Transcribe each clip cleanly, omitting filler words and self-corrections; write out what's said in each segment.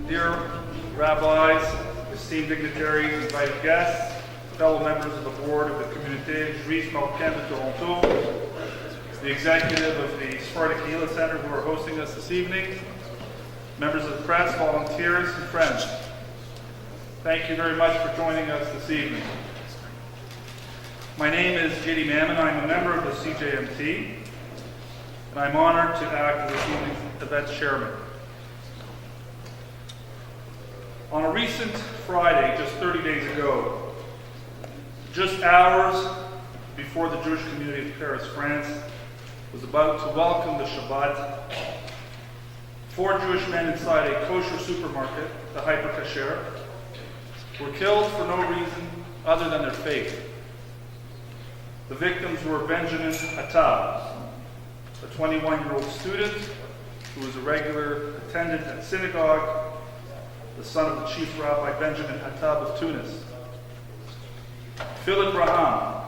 Dear rabbis, esteemed dignitaries, invited guests, fellow members of the board of the Cjmt Shloshim Toronto, the executive of the Sephardic Kehillah Center who are hosting us this evening, members of the press, volunteers, and friends. Thank you very much for joining us this evening. My name is J.D. Mammon. I'm a member of the Cjmt, and I'm honored to act as this evening's event chairman. On a recent Friday, just 30 days ago, just hours before the Jewish community of Paris, France, was about to welcome the Shabbat, 4 Jewish men inside a kosher supermarket, the Hyper Kosher, were killed for no reason other than their faith. The victims were Benjamin Attab, a 21-year-old student who was a regular attendant at synagogue, the son of the chief rabbi Benjamin Attab of Tunis. Philip Raham,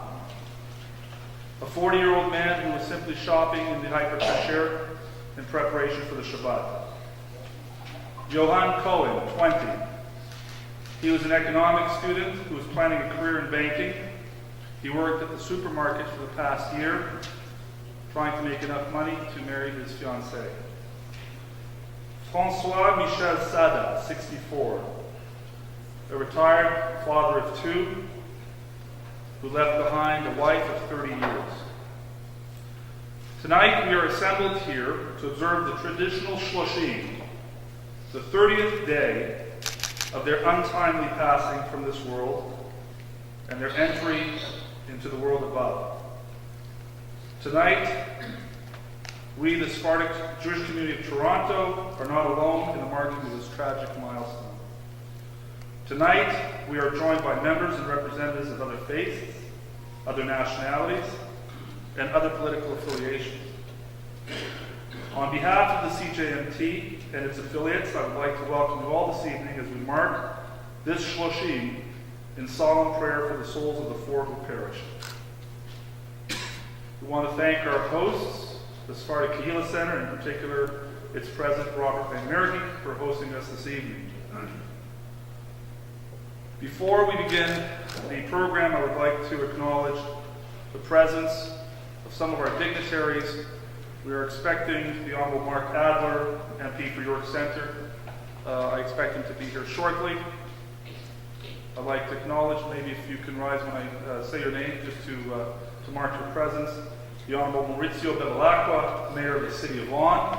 a 40-year-old man who was simply shopping in the Hyper Kosher in preparation for the Shabbat. Johan Cohen, 20. He was an economics student who was planning a career in banking. He worked at the supermarket for the past year, trying to make enough money to marry his fiancée. François Michel Sada, 64, a retired father of 2 who left behind a wife of 30 years. Tonight we are assembled here to observe the traditional Shloshim, the 30th day of their untimely passing from this world and their entry into the world above. Tonight, we, the Sephardic Jewish community of Toronto, are not alone in the marking of this tragic milestone. Tonight, we are joined by members and representatives of other faiths, other nationalities, and other political affiliations. On behalf of the Cjmt and its affiliates, I would like to welcome you all this evening as we mark this Shloshim in solemn prayer for the souls of the 4 who perished. We want to thank our hosts, the Sephardic Kehillah Center, in particular its president, Robert Van Mergen, for hosting us this evening. Before we begin the program, I would like to acknowledge the presence of some of our dignitaries. We are expecting the Honorable Mark Adler, MP for York Center. I expect him to be here shortly. I'd like to acknowledge, maybe if you can rise when I say your name, just to mark your presence, the Honorable Maurizio Bevilacqua, Mayor of the City of Vaughan.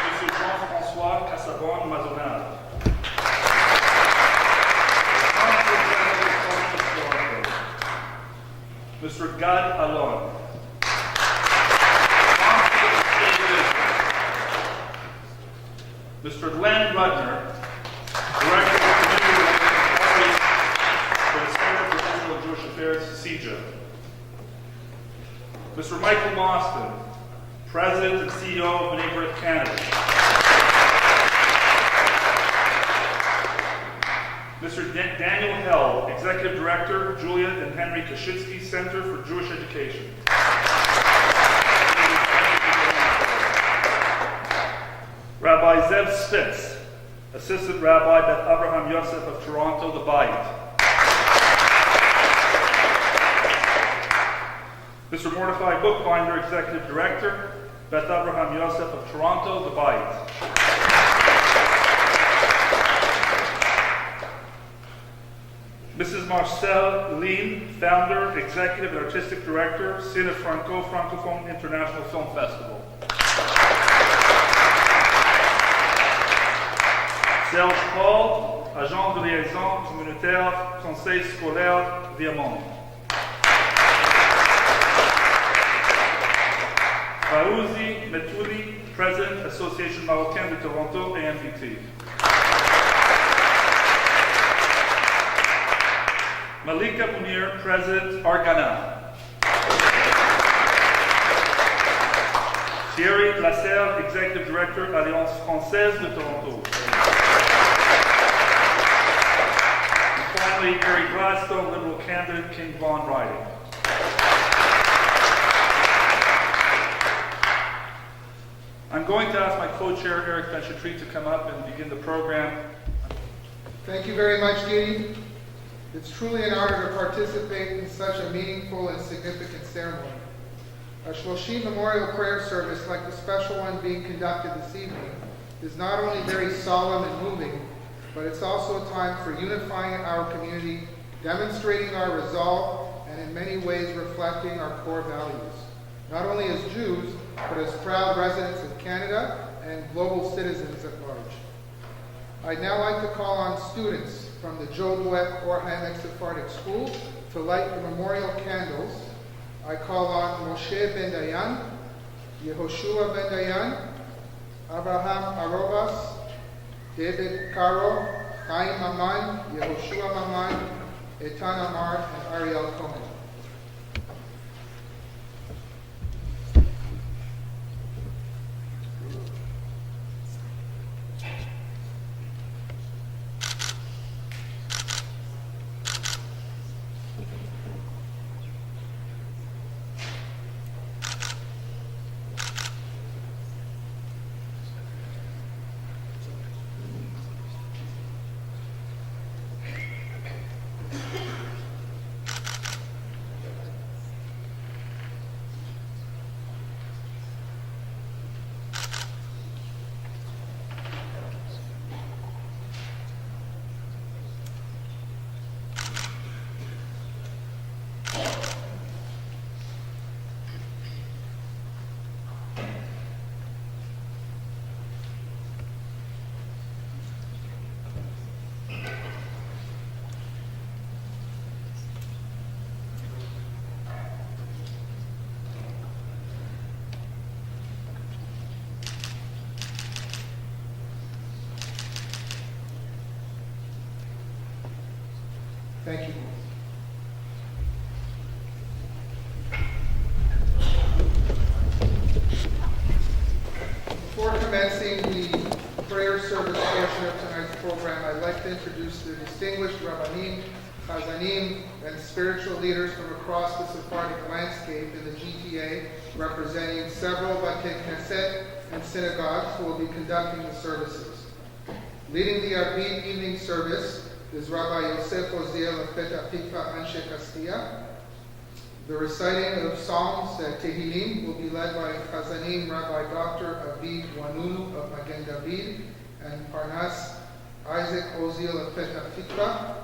Monsieur Jean-François Casabon-Mazonal. Mr. Gad Alon. Mr. Glenn Rudner, Director of Community Relations for the Center for Israel and Jewish Affairs, CJA. Mr. Michael Mostyn, President and CEO of B'nai B'rith Canada. Mr. Daniel Hell, Executive Director, Julia and Henry Kaczynski Center for Jewish Education. Rabbi Zev Spitz, Assistant Rabbi Beth Abraham Yosef of Toronto, the Bayit. Mr. Mordechai Bookbinder, Executive Director, Beth Abraham Yosef of Toronto, the Bayit. Mrs. Marcel Lean, Founder, Executive and Artistic Director, Cine Franco, Francophone International Film Festival. Serge Paul, Agent de liaison communautaire, Conseil scolaire, Viamont. President, Association Marocain de Toronto, AMPT. Malika Munir, President, Argana. Thierry Lasserre, Executive Director, Alliance Française de Toronto. And finally, Gary Gladstone, Liberal candidate, King Vaughan riding. I'm going to ask my co-chair, Eric Benchetrit, to come up and begin the program. Thank you very much, Dee. It's truly an honor to participate in such a meaningful and significant ceremony. A Shloshim memorial prayer service like the special one being conducted this evening is not only very solemn and moving, but it's also a time for unifying our community, demonstrating our resolve, and in many ways reflecting our core values, not only as Jews, but as proud residents of Canada and global citizens at large. I'd now like to call on students from the Joe Dweck Or HaEmek Sephardic School to light the memorial candles. I call on Moshe Ben Dayan, Yehoshua Ben Dayan, Abraham Arobas, David Caro, Chaim Maman, Yehoshua Maman, Etan Amar, and Ariel Cohen. Thank you. Before commencing the prayer service portion of tonight's program, I'd like to introduce the distinguished Rabbanim, Chazanim, and spiritual leaders from across the Sephardic landscape in the GTA, representing several Batei Knesset and synagogues who will be conducting the services. Leading the Arvit evening service is Rabbi Yosef Oziel of Petah Tikva Anshe Kastia. The reciting of Psalms, Tehillim, will be led by Chazanim Rabbi Dr. Aviv Wanunu of Magen David and Parnas Isaac Oziel of Petah Tikva.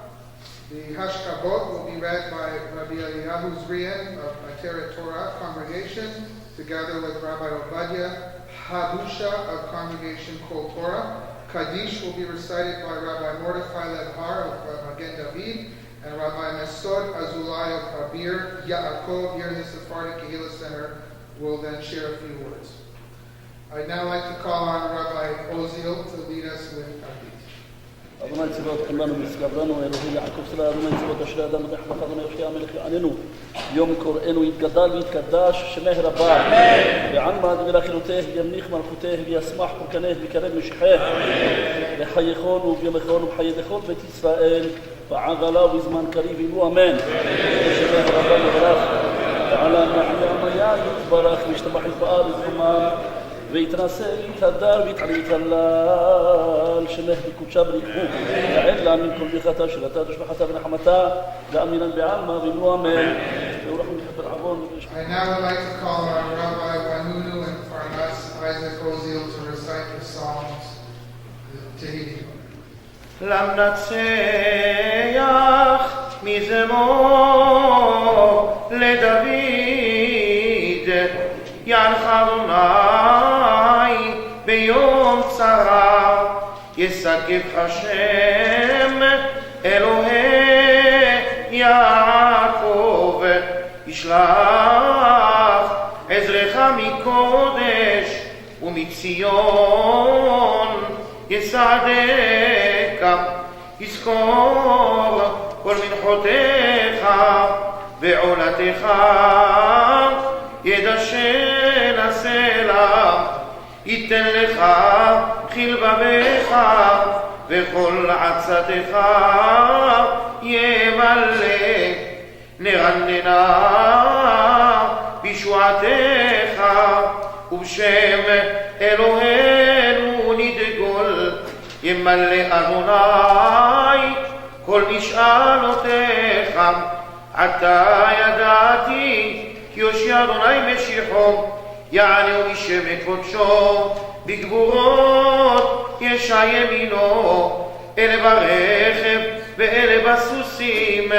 The Hashkabot will be read by Rabbi Eliyahu Zrien of Materet Torah Congregation, together with Rabbi Obadiah Hadusha of Congregation Kol Torah. Kaddish will be recited by Rabbi Mordechai Lev-Har of Magen David and Rabbi Mesod Azulai of Abir Yaakov here in the Sephardic Kehillah Center will then share a few words. I'd now like to call on Rabbi Oziel to lead us with Kaddish. אדוני צבאות כולנו מסגרנו, אלוהי יעקב סלע, אדוני צבאות אשרי אדם ותחלך, אדוני יושיע המלך יעננו. יום קוראנו יתגדל ויתקדש שמך רבה. ועלמא דברכנותיה ימליך מלכותיה וישמח פורקניה ויקרב משיחיה. לחייכון וביומכון ובחיי דכל בית ישראל, בעגלה ובזמן קריב יבוא אמן. שמך רבה מברך. ועלה מעלה עמיה יתברך וישתבח בארץ זמן. ויתנשא ויתהדר ויתעלה יתהלל שמך בקודשה בריחו יעד לה מן כל ברכתה שלתה תשבחתה ונחמתה ואמינן בעלמא ואמרו אמן. I now would like to call on Rabbi Wanunu and Parnas Isaac Oziel to recite the Psalms, the Tehillim. למנצח מזמור לדוד יענך אדוני ביום צרה ישגב השם אלוהי יעקב ישלח עזרך מקודש ומציון יסעדך, יזכור כל מנחותיך ועולתך, ידשן הסלע, ייתן לך חלבבך, וכל עצתך ימלא, נרננה בישועתך, ובשם אלוהינו נדגול, ימלא אדוני כל משאלותיך. עתה ידעתי כי יושיע אדוני משיחו, יענהו משם קודשו, בגבורות ישע ימינו, אלה ברכב ואלה בסוסים,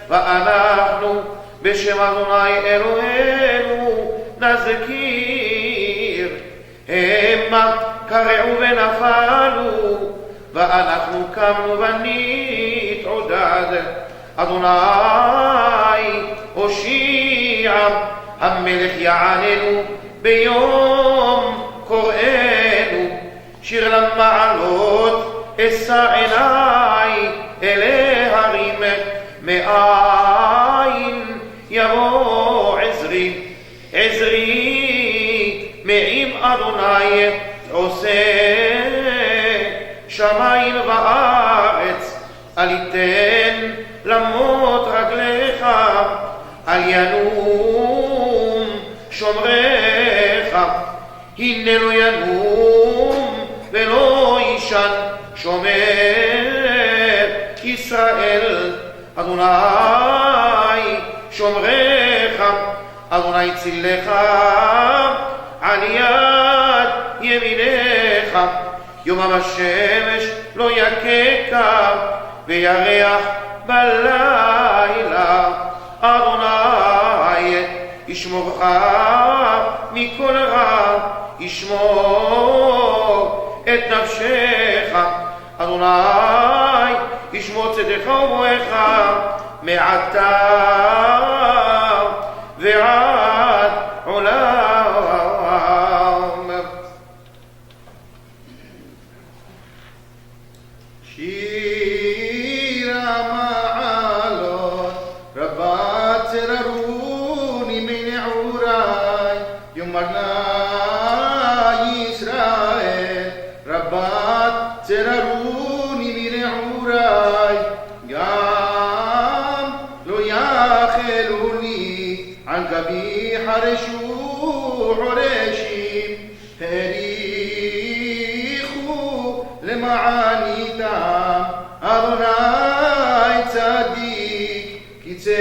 ואנחנו בשם אדוני אלוהינו נזכיר. המה קרעו ונפלו, ואנחנו קמנו ונתעודד. אדוני הושיע, המלך יעננו ביום קוראנו. שיר למעלות אשא עיני אל ההרים, מאין יבוא עזרי. עזרי מעם אדוני עושה שמיים וארץ. אל יתן למות רגליך, אל ינום שומרך. הנה לא ינום ולא יישן שומר ישראל. אדוני שומרך, אדוני צילך על יד ימינך. יומם השמש לא יככה, וירח בלילה. אדוני ישמורך מכל רע, ישמור את נפשך. אדוני ישמור צדקך ובואך, מעתה ועד עולם. שיר המעלות רבה צררוני מנעורי, יאמר ישראל רבה צררוני מנעורי, גם לא יאכלוני על גבי חרשו חורשים, הריחו למעני תם. אדוני צדיק קיצץ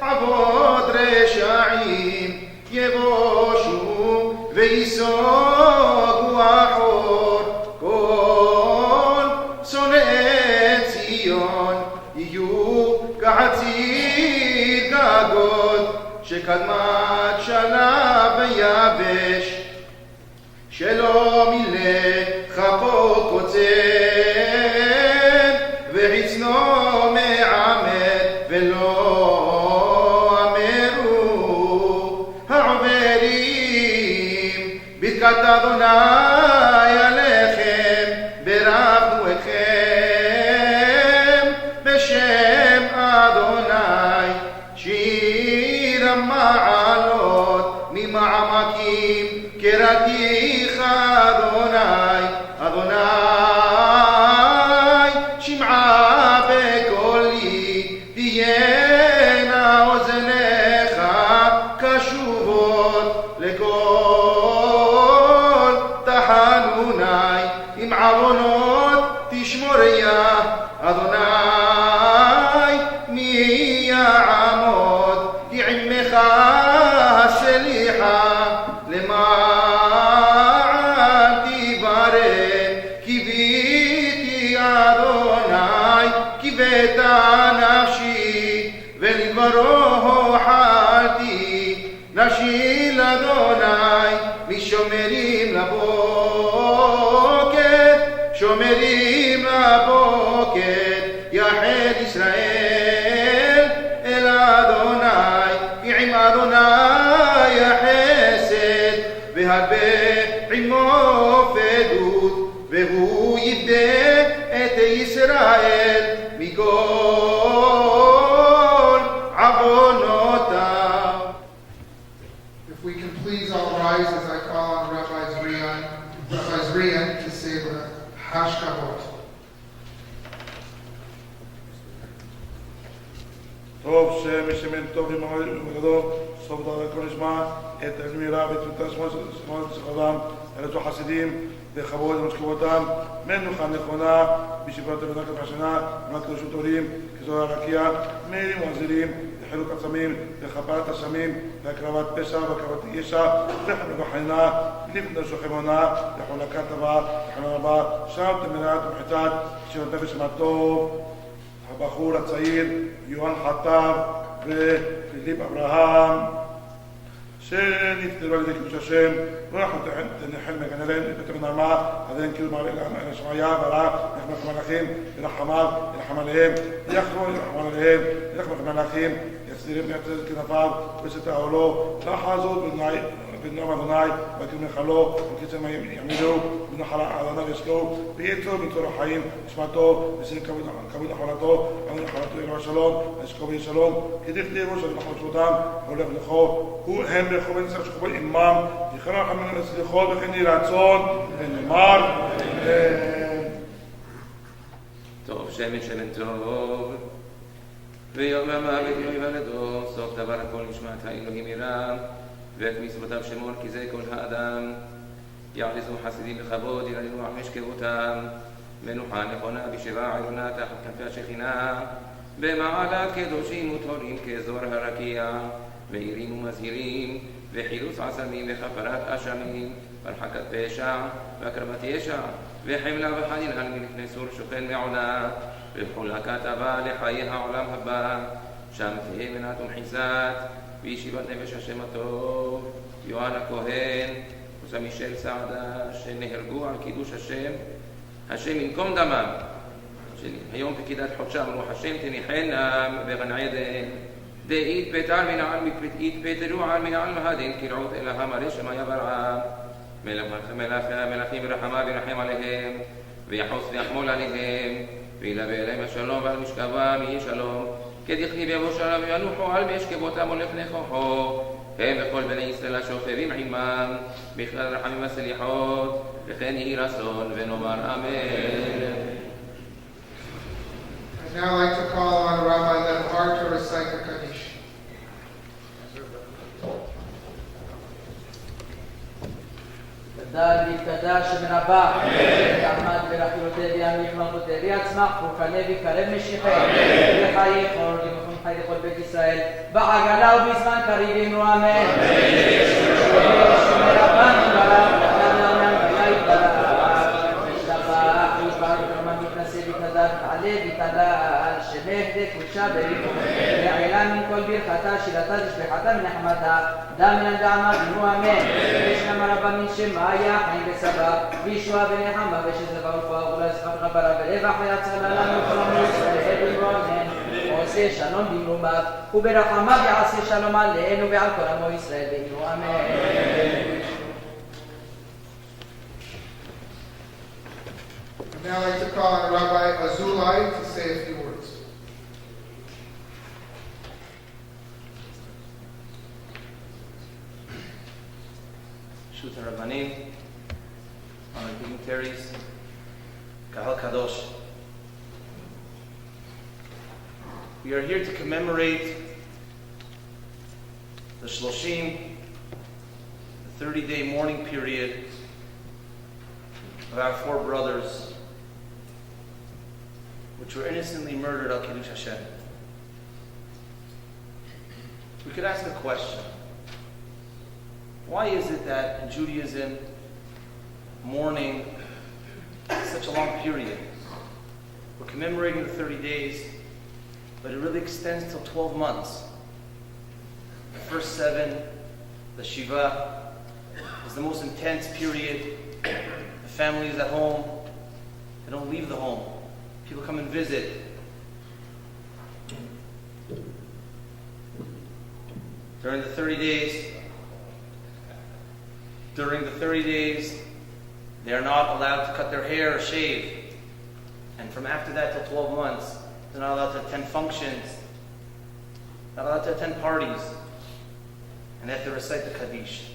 עבוד רשעים, יבושו ויסוגו אחור. כל שונאי ציון יהיו כחציר גגות, שקדמת שנה ויבש, שלא מילא כפו קוצר, וחצנו מעמד ולא אמרו העוברים. ברכת אדוני עליכם, ברכנו אתכם בשם אדוני. שיר המעלות ממעמקים קראתיך אדוני. אדוני שמעה בקולי, תהיינה אוזניך קשובות לקול תחנוני. עם עוונות תשמוריה אדוני, מי יעמוד? כי עמך הסליחה למען תברא. קיוויתי אדוני, קיווית נפשי, ולדברו חלתי. נפשי לאדוני משומרים לבוקר, שומרים לבוקר. יחל ישראל אל אדוני, כי עם אדוני החסד והרבה rise as I call on Rabbi Zrian to say the Hashkavot. טוב שמשמן טוב ומגדו סוף דבר הכל נשמע את הגמירה ותמותה שמות סחרדם ארצו חסידים וכבוד ומשכבותם מנוחה נכונה בישיבת הבנקת השנה מנת קדושות עולים כזוהר הרקיע מהירים ועזירים וחילוק עצמים וכפרת אשמים והקרבת פשע והקרבת ישע וחלוק החנינה לפני שוכם עונה וחולקת טבע וחנון הבא שם תמנת ומחיצת שירת נפש מהטוב הבחור הצעיר יוהן חטב ופיליפ אברהם שנפטרו על ידי קידוש השם ואנחנו תנחל מגנלן בתוך נעמה עדיין כאילו מעלה לשמעיה ועלה נחמך מלאכים ולחמיו ולחם עליהם ויחרו ולחמון עליהם ולחמך מלאכים יחזירים ויחזיר כנפיו וסתה עולו לחזות בנעם אדוני והקים נחלו וקיצר יעמידו ונחל אדוני יסלו ויצאו מצור החיים נשמתו וסין כבוד נחלתו ונחלתו אלוה שלום וישקו ביה שלום כדכתיבו של נחל שבותם הולך לכו הם לכו ונצטרך שכבו עמם יכנו לכם לסליחו וכן יהי רצון ונאמר טוב שמן טוב ויום המוות יום יוולדו סוף דבר הכל נשמת האלוהים ירם ואת מצוותיו שמור כי זה כל האדם יעריזו חסידים בכבוד יללו על משכבותם מנוחה נכונה בשבעה עליונה תחת כנפי השכינה במעלה קדושים וטהורים כאזור הרקיע מאירים ומזהירים וחילוץ עצמים וכפרת אשמים והרחקת פשע והקרבת ישע וחמלה וחנינה מלפני סור שוכן מעונה וחולקת הבא לחיי העולם הבא שם תהיה מנת ומחיסת בישיבת נפש השם הטוב יוהן הכהן וסמישל סעדה שנהרגו על קידוש השם ינקום דמם היום פקידת חודשם רוח השם תניחנם בגן עדן דאית פטרו על מנעל מהדין קרעות אל המראה שמיה ברעה מלאכים ורחמה ורחם עליהם ויחוס ויחמול עליהם וילווה אליהם השלום ועל משכבם יהי שלום כדכתיב יבוא שלום וינוחו על משכבותם ולפני כוחו הם וכל בני ישראל השוכבים עמם בכלל רחמים הסליחות וכן יהי רצון ונאמר אמן. I'd now like to call on Rabbi Leonhard to recite the Kaddish. גדל ויתקדש שמן הבא, יעמד ברכילותיה וימליך מלכותיה ויצמח ופנה ויקרב משיחי וחיי חול ומכון חי לכל בית ישראל בעגלה ובזמן קריב אמרו אמן. שמן הבא נברח וחד לעולם ויה יתברך ושתבח ויתברך ורמן מתנשא ויתנדב תעלה ויתעלה על שמך דקודשה בריבו ועילה מן כל ברכתה שירתה תשבחתה מנחמתה דם מן דעמה אמרו אמן. וישנם הרבה מן שמאיה חיים וסבא וישועה ונחמה ושזבה ופואה ולזכת חברה ולבח ויצלה לנו כל עמו ישראל אמרו אמן. עושה שלום במרומיו וברחמיו יעשה שלום עלינו ועל כל עמו ישראל ואמרו אמן. I'd now like to call on Rabbi Azulai to say a few words. Shut Rabbanim, honored dignitaries, Kahal Kadosh. We are here to commemorate the Shloshim, the 30-day mourning period of our four brothers, which were innocently murdered al Kiddush Hashem. We could ask a question. Why is it that in Judaism, mourning is such a long period? We're commemorating the 30 days, but it really extends till 12 months. The first 7, the Shiva, is the most intense period. The family is at home. They don't leave the home. People come and visit. During the 30 days, they are not allowed to cut their hair or shave. And from after that till 12 months, they're not allowed to attend functions, not allowed to attend parties, and they have to recite the Kaddish.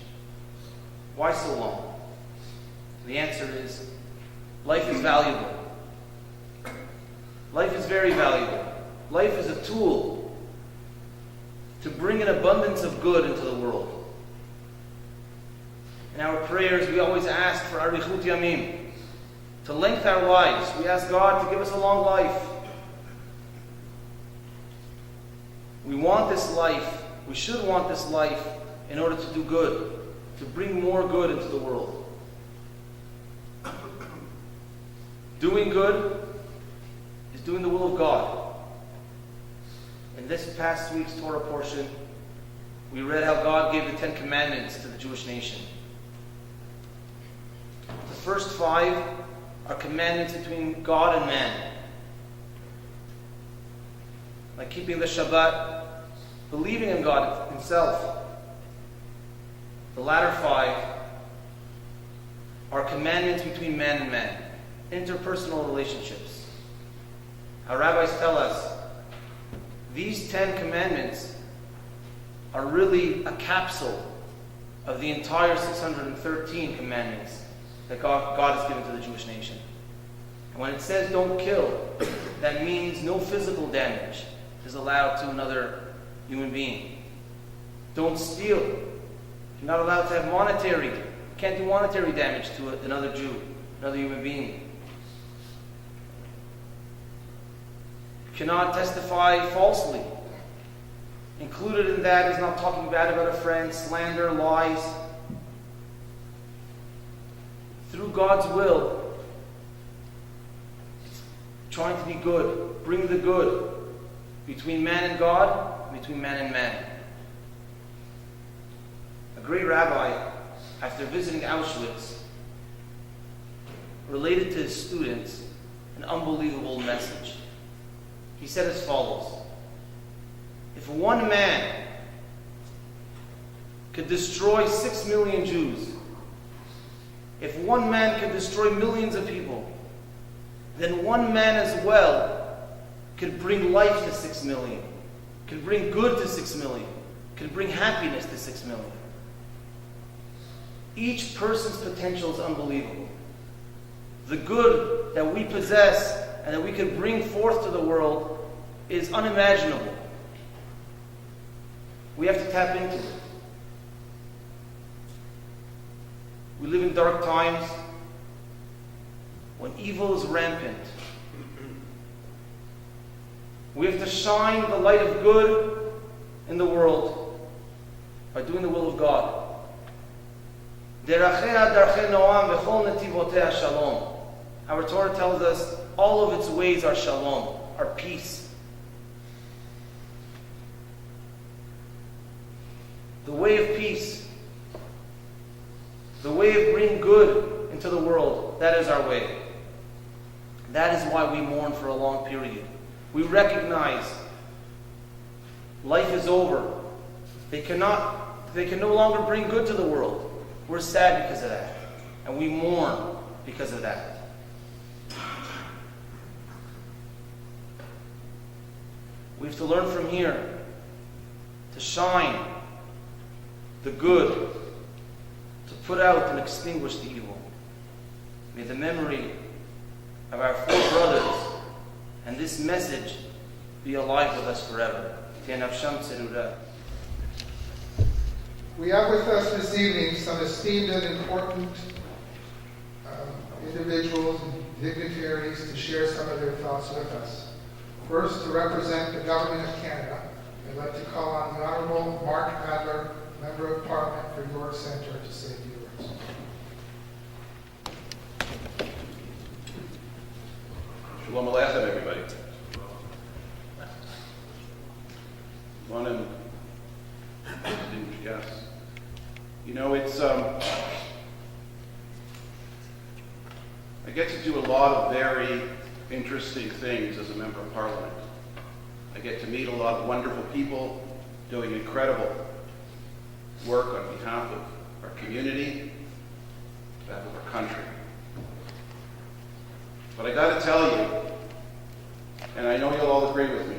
Why so long? The answer is, life is valuable. Life is very valuable. Life is a tool to bring an abundance of good into the world. In our prayers, we always ask for arichut yamim, to lengthen our lives. We ask God to give us a long life. We want this life, we should want this life in order to do good, to bring more good into the world. Doing good is doing the will of God. In this past week's Torah portion, we read how God gave the 10 Commandments to the Jewish nation. The first 5 are commandments between God and man. Like keeping the Shabbat, believing in God himself. The latter 5 are commandments between man and man, interpersonal relationships. Our rabbis tell us these 10 commandments are really a capsule of the entire 613 commandments that God has given to the Jewish nation. And when it says don't kill, that means no physical damage is allowed to another human being. Don't steal. You're not allowed to have monetary. You can't do monetary damage to another Jew, another human being. You cannot testify falsely. Included in that is not talking bad about a friend, slander, lies. Through God's will, trying to be good, bring the good between man and God, between man and man. A great rabbi, after visiting Auschwitz, related to his students an unbelievable message. He said as follows: if one man could destroy 6 million Jews, if one man could destroy millions of people, then one man as well could bring life to 6 million, could bring good to 6 million, could bring happiness to 6 million. Each person's potential is unbelievable. The good that we possess and that we can bring forth to the world is unimaginable. We have to tap into it. We live in dark times when evil is rampant. We have to shine the light of good in the world by doing the will of God. Our Torah tells us all of its ways are shalom, are peace. The way of peace, the way of bringing good into the world, that is our way. That is why we mourn for a long period. We recognize life is over. They can no longer bring good to the world. We're sad because of that. And we mourn because of that. We have to learn from here to shine the good, to put out and extinguish the evil. May the memory of our 4 brothers and this message be alive with us forever. We have with us this evening some esteemed and important individuals and dignitaries to share some of their thoughts with us. First, to represent the Government of Canada, I'd like to call on the Honourable Mark Adler, Member of Parliament for York Centre, to say a few words. Shalom Aleichem, everybody. Distinguished guests. You know, it's I get to do a lot of very interesting things as a member of Parliament. I get to meet a lot of wonderful people doing incredible work on behalf of our community, on behalf of our country. But I got to tell you, and I know you'll all agree with me,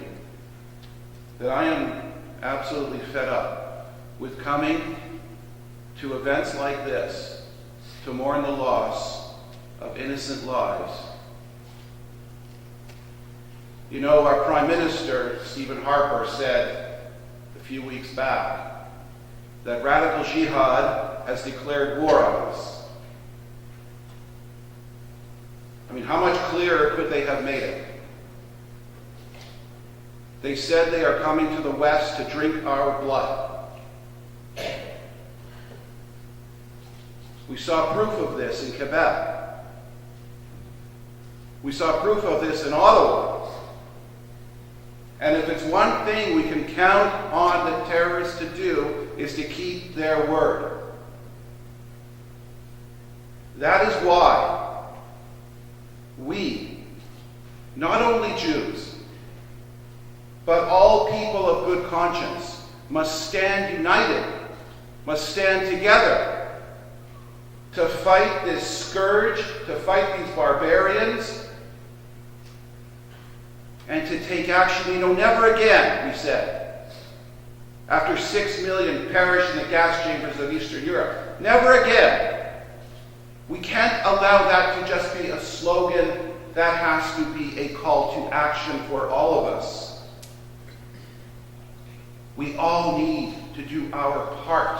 that I am absolutely fed up with coming to events like this, to mourn the loss of innocent lives. You know, our Prime Minister, Stephen Harper, said a few weeks back that radical jihad has declared war on us. I mean, how much clearer could they have made it? They said they are coming to the West to drink our blood. We saw proof of this in Quebec. We saw proof of this in Ottawa. And if it's one thing we can count on the terrorists to do, is to keep their word. That is why we, not only Jews, but all people of good conscience, must stand united, must stand together to fight this scourge, to fight these barbarians, and to take action. You know, never again, we said, after 6 million perished in the gas chambers of Eastern Europe, never again. We can't allow that to just be a slogan. That has to be a call to action for all of us. We all need to do our part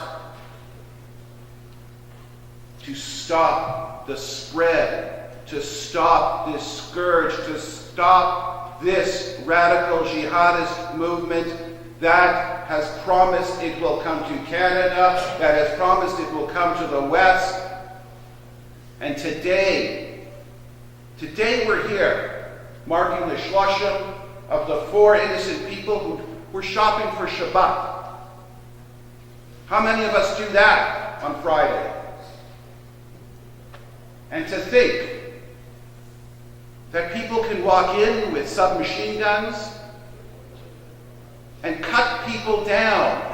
to stop the spread, to stop this scourge, to stop this radical jihadist movement that has promised it will come to Canada, that has promised it will come to the West. And today we're here, marking the Shloshim of the 4 innocent people who were shopping for Shabbat. How many of us do that on Friday? And to think that people can walk in with submachine guns and cut people down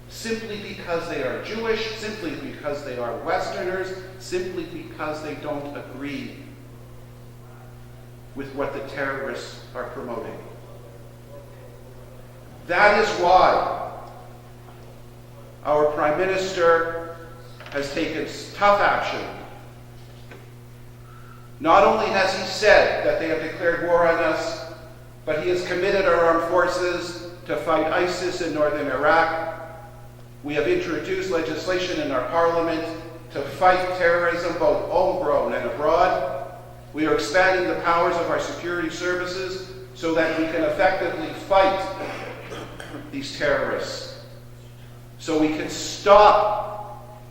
simply because they are Jewish, simply because they are Westerners, simply because they don't agree with what the terrorists are promoting. That is why our Prime Minister has taken tough action. Not only has he said that they have declared war on us, but he has committed our armed forces to fight ISIS in northern Iraq. We have introduced legislation in our parliament to fight terrorism, both homegrown and abroad. We are expanding the powers of our security services so that we can effectively fight these terrorists, so we can stop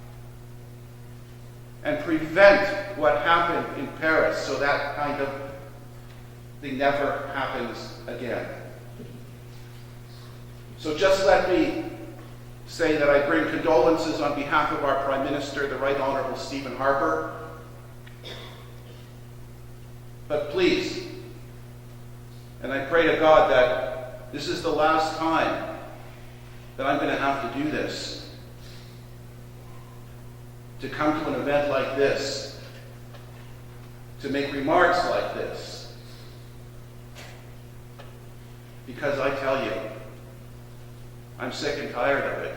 and prevent what happened in Paris, so that kind of thing never happens again. So just let me say that I bring condolences on behalf of our Prime Minister, the Right Honourable Stephen Harper. But please, and I pray to God that this is the last time that I'm going to have to do this, to come to an event like this, to make remarks like this. Because I tell you, I'm sick and tired of it.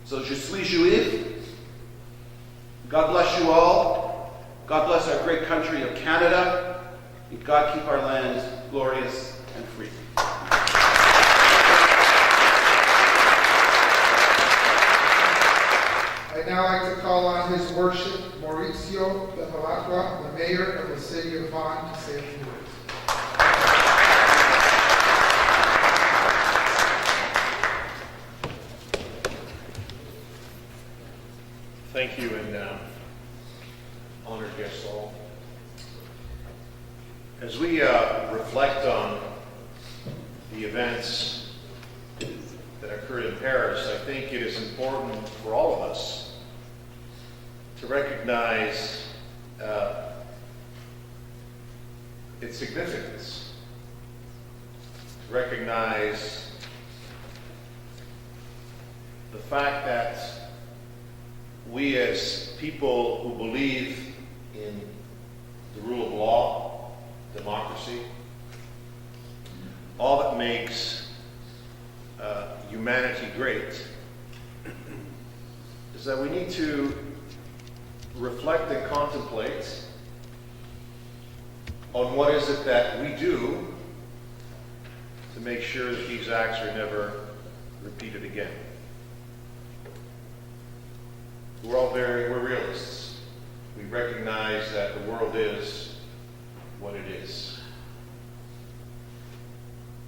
So, je suis juif. God bless you all. God bless our great country of Canada. And God keep our land glorious and free. I'd now like to call on His Worship Mauricio de Jalacqua, the Mayor of the City of Vaughan, to say a few words. Thank you, and honored guests all. As we reflect on the events that occurred in Paris, I think it is important for all of us to recognize its significance, to recognize the fact that we as people who believe in the rule of law, democracy, all that makes humanity great, is that we need to reflect and contemplate on what is it that we do to make sure that these acts are never repeated again. We're realists. We recognize that the world is what it is.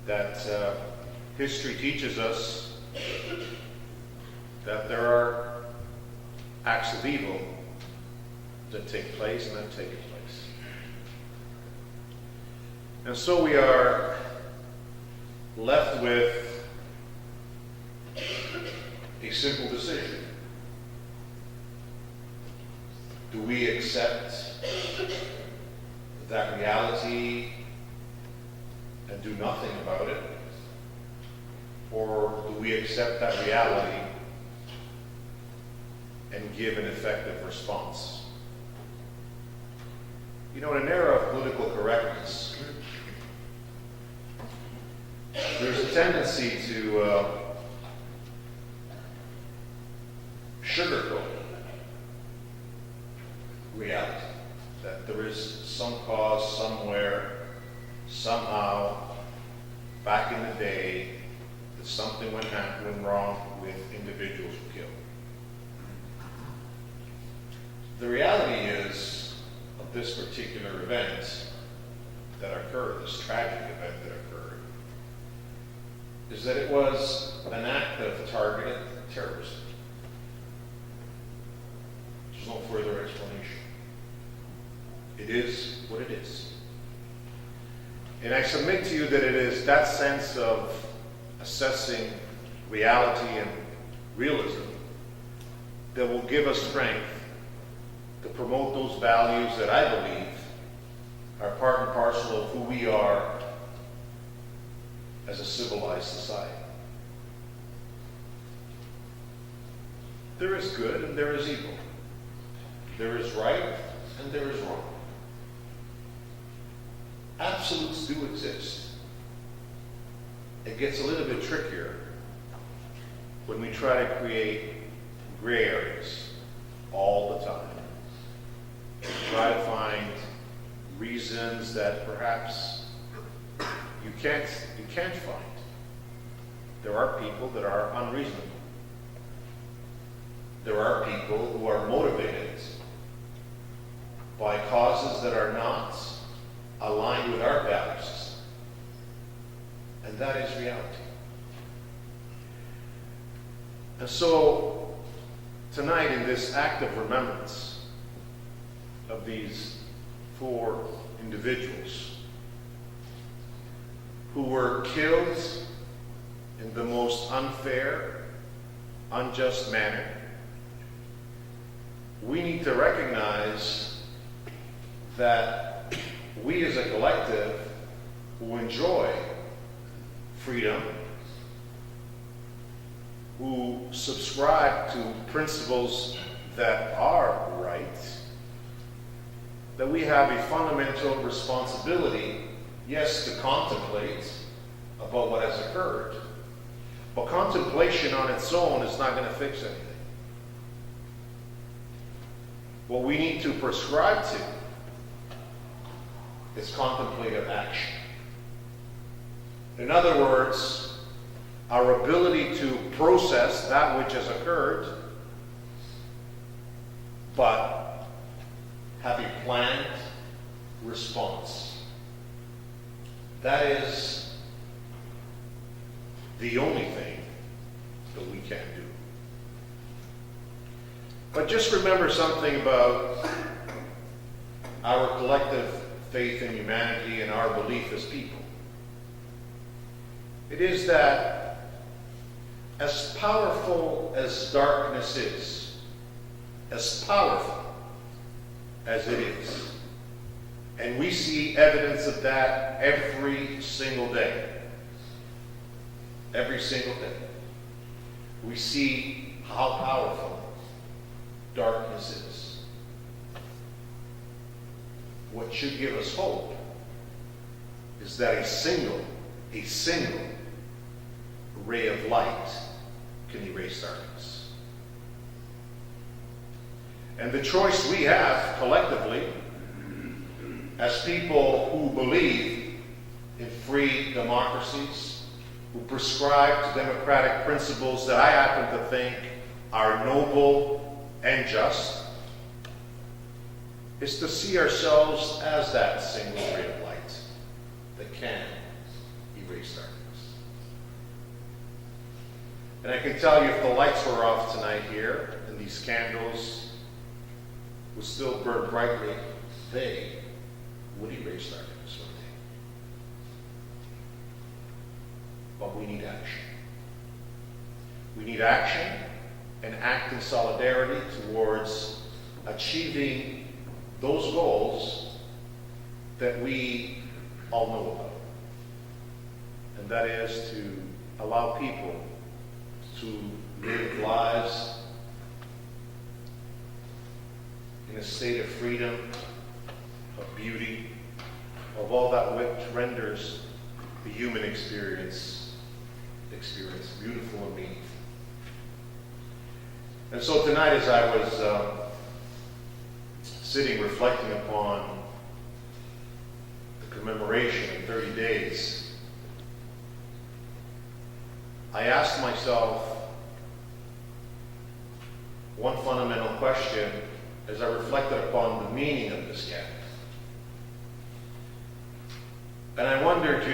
That history teaches us that there are acts of evil that take place and have taken place. And so we are left with a simple decision. Do we accept that reality and do nothing about it? Or do we accept that reality and give an effective response? You know, in an era of political correctness, there's a tendency to sugarcoat reality. That there is some cause somewhere, somehow, back in the day, that something went wrong with individuals who killed. The reality is, of this particular event that occurred, this tragic event that occurred, is that it was an act of targeted terrorism. There's no further explanation. It is what it is. And I submit to you that it is that sense of assessing reality and realism that will give us strength to promote those values that I believe are part and parcel of who we are as a civilized society. There is good and there is evil. There is right and there is wrong. Absolutes do exist. It gets a little bit trickier when we try to create gray areas all the time. Try to find reasons that perhaps you can't find. There are people that are unreasonable. There are people who are motivated by causes that are not aligned with our value system. And that is reality. And so, tonight in this act of remembrance of these 4 individuals who were killed in the most unfair, unjust manner, we need to recognize that we as a collective who enjoy freedom, who subscribe to principles that are right, that we have a fundamental responsibility, yes, to contemplate about what has occurred, but contemplation on its own is not going to fix anything. What we need to prescribe to is contemplative action. In other words, our ability to process that which has occurred, but have a planned response. That is the only thing that we can do. But just remember something about our collective faith in humanity and our belief as people. It is that as powerful as darkness is, as powerful as it is, and we see evidence of that every single day. Every single day. We see how powerful darkness is. What should give us hope is that a single ray of light can erase darkness. And the choice we have collectively, as people who believe in free democracies, who prescribe to democratic principles that I happen to think are noble and just, is to see ourselves as that single ray of light that can erase darkness. And I can tell you, if the lights were off tonight here and these candles would still burn brightly, they would erase darkness one day. But we need action. We need action and act in solidarity towards achieving those goals that we all know about. And that is to allow people to live lives in a state of freedom, of beauty, of all that which renders the human experience beautiful and meaningful. And so tonight, as I was sitting reflecting upon the commemoration of 30 days, I asked myself one fundamental question as I reflected upon the meaning of this gathering. And I wondered,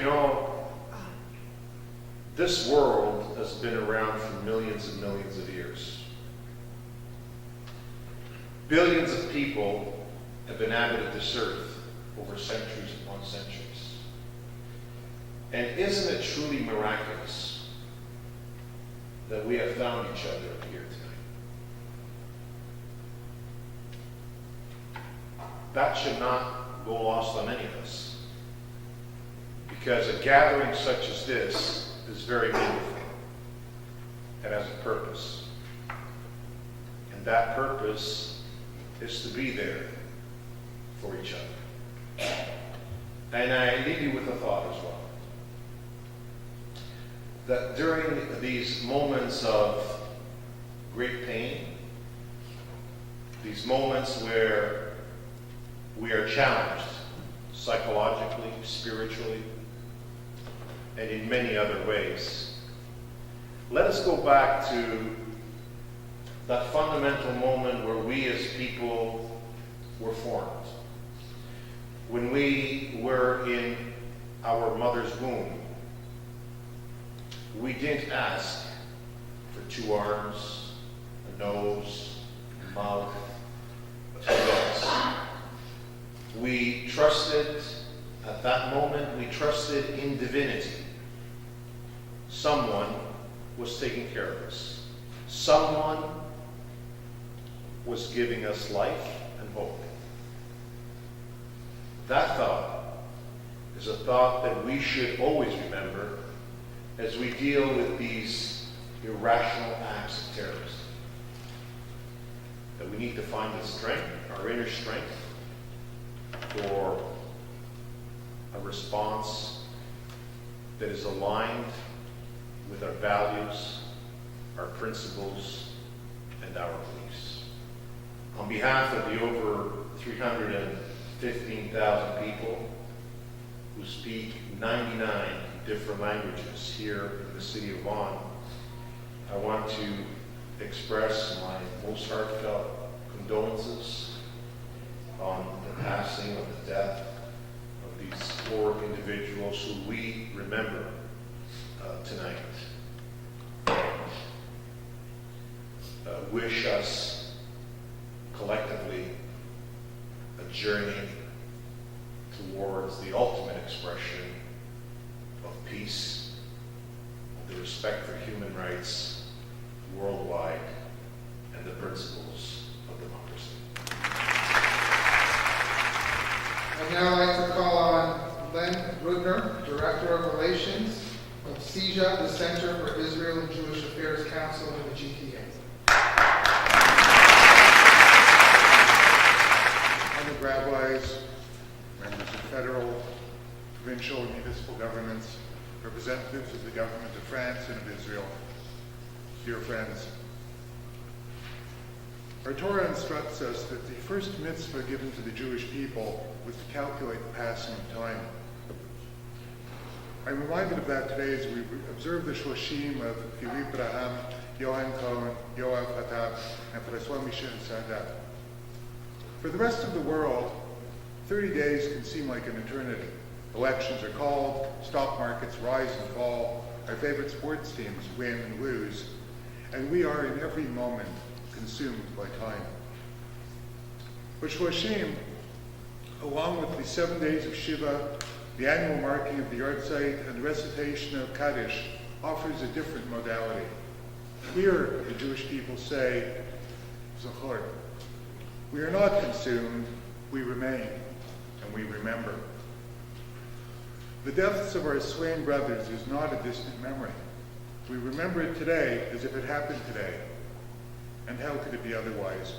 this world has been around for millions and millions of years. Billions of people have inhabited this earth over centuries upon centuries. And isn't it truly miraculous that we have found each other here tonight? That should not go lost on any of us, because a gathering such as this is very meaningful. It has a purpose. And that purpose is to be there for each other. And I leave you with a thought as well. That during these moments of great pain, these moments where we are challenged psychologically, spiritually, and in many other ways, let us go back to that fundamental moment where we as people were formed. When we were in our mother's womb, we didn't ask for 2 arms, a nose, a mouth, 2 legs. We trusted, at that moment, we trusted in divinity. Someone was taking care of us. Someone was giving us life and hope. That thought is a thought that we should always remember as we deal with these irrational acts of terrorism. That we need to find the strength, our inner strength, for a response that is aligned with our values, our principles, and our beliefs. On behalf of the over 315,000 people who speak 99 different languages here in the city of Vaughan, I want to express my most heartfelt condolences on the passing, of the death of these 4 individuals who we remember tonight. Wish us collectively a journey towards the ultimate expression of peace, of the respect for human rights worldwide, and the principles of democracy. I'd now like to call on Len Rudner, Director of Relations of Cjmt, the Center for Israel and Jewish Affairs Council in the GTA. Honored rabbis, members of federal, provincial, and municipal governments, representatives of the government of France and of Israel, dear friends. Our Torah instructs us that the first mitzvah given to the Jewish people was to calculate the passing of time. I'm reminded of that today as we observe the Shloshim of Philippe Braham, Johan Cohen, Yoav Hatab, and François Michel Sadat. For the rest of the world, 30 days can seem like an eternity. Elections are called, stock markets rise and fall, our favorite sports teams win and lose, and we are in every moment consumed by time. But Shloshim, along with the 7 days of Shiva, the annual marking of the yahrzeit, and the recitation of Kaddish, offers a different modality. Here, the Jewish people say, Zachor. We are not consumed, we remain, and we remember. The deaths of our slain brothers is not a distant memory. We remember it today as if it happened today. And how could it be otherwise?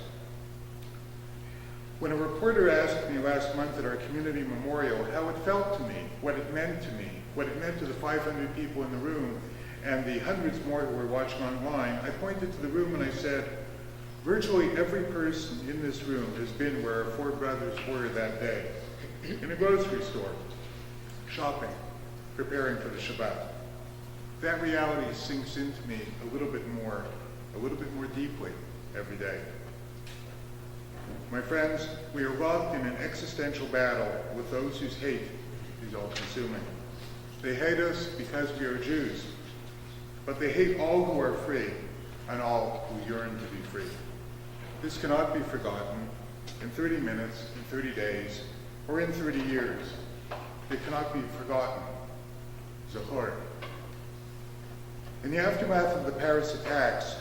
When a reporter asked me last month at our community memorial how it felt to me, what it meant to me, what it meant to the 500 people in the room and the hundreds more who were watching online, I pointed to the room and I said, virtually every person in this room has been where our four brothers were that day. In a grocery store, shopping, preparing for the Shabbat. That reality sinks into me a little bit more deeply every day. My friends, we are locked in an existential battle with those whose hate is all-consuming. They hate us because we are Jews, but they hate all who are free and all who yearn to be free. This cannot be forgotten in 30 minutes, in 30 days, or in 30 years. It cannot be forgotten. Zachor. In the aftermath of the Paris attacks,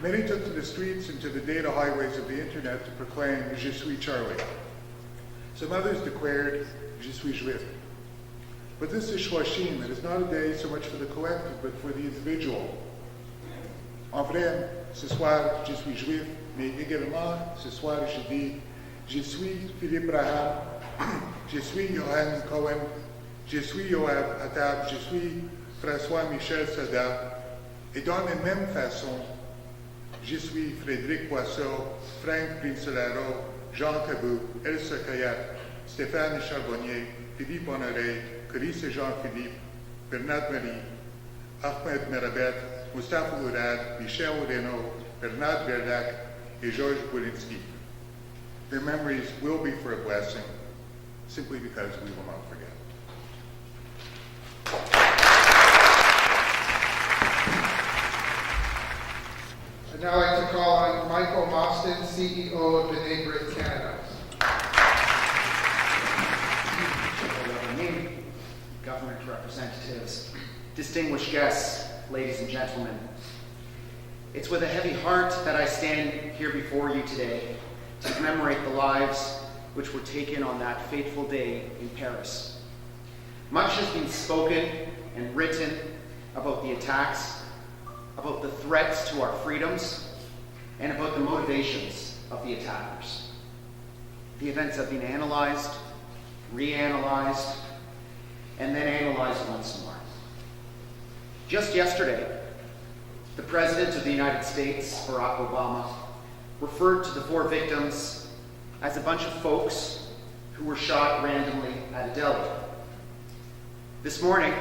many took to the streets and to the data highways of the internet to proclaim, Je suis Charlie. Some others declared, Je suis Juif. But this is Shloshim. It is not a day so much for the collective, but for the individual. En vrai, ce soir, je suis Juif, mais également, ce soir, je dis, je suis Philippe Braham, je suis Johan Cohen, je suis Yoav Hatab, je suis François Michel Sadat, et dans la même façon, je suis Frédéric Poisseau, Frank Princelaro, Jean Cabou, Elsa Kayat, Stéphane Charbonnier, Philippe Honoré, Clarisse Jean-Philippe, Bernard Marie, Ahmed Merabet, Mustafa Lourad, Michel Reynaud, Bernard Verdac, et Georges Boulinsky. Their memories will be for a blessing, simply because we will not forget. I'd now like to call on Michael Mostyn, CEO of B'nai Brit Canada. Government representatives, distinguished guests, ladies and gentlemen. It's with a heavy heart that I stand here before you today to commemorate the lives which were taken on that fateful day in Paris. Much has been spoken and written about the attacks, about the threats to our freedoms, and about the motivations of the attackers. The events have been analyzed, reanalyzed, and then analyzed once more. Just yesterday, the President of the United States, Barack Obama, referred to the 4 victims as a bunch of folks who were shot randomly at a deli. This morning,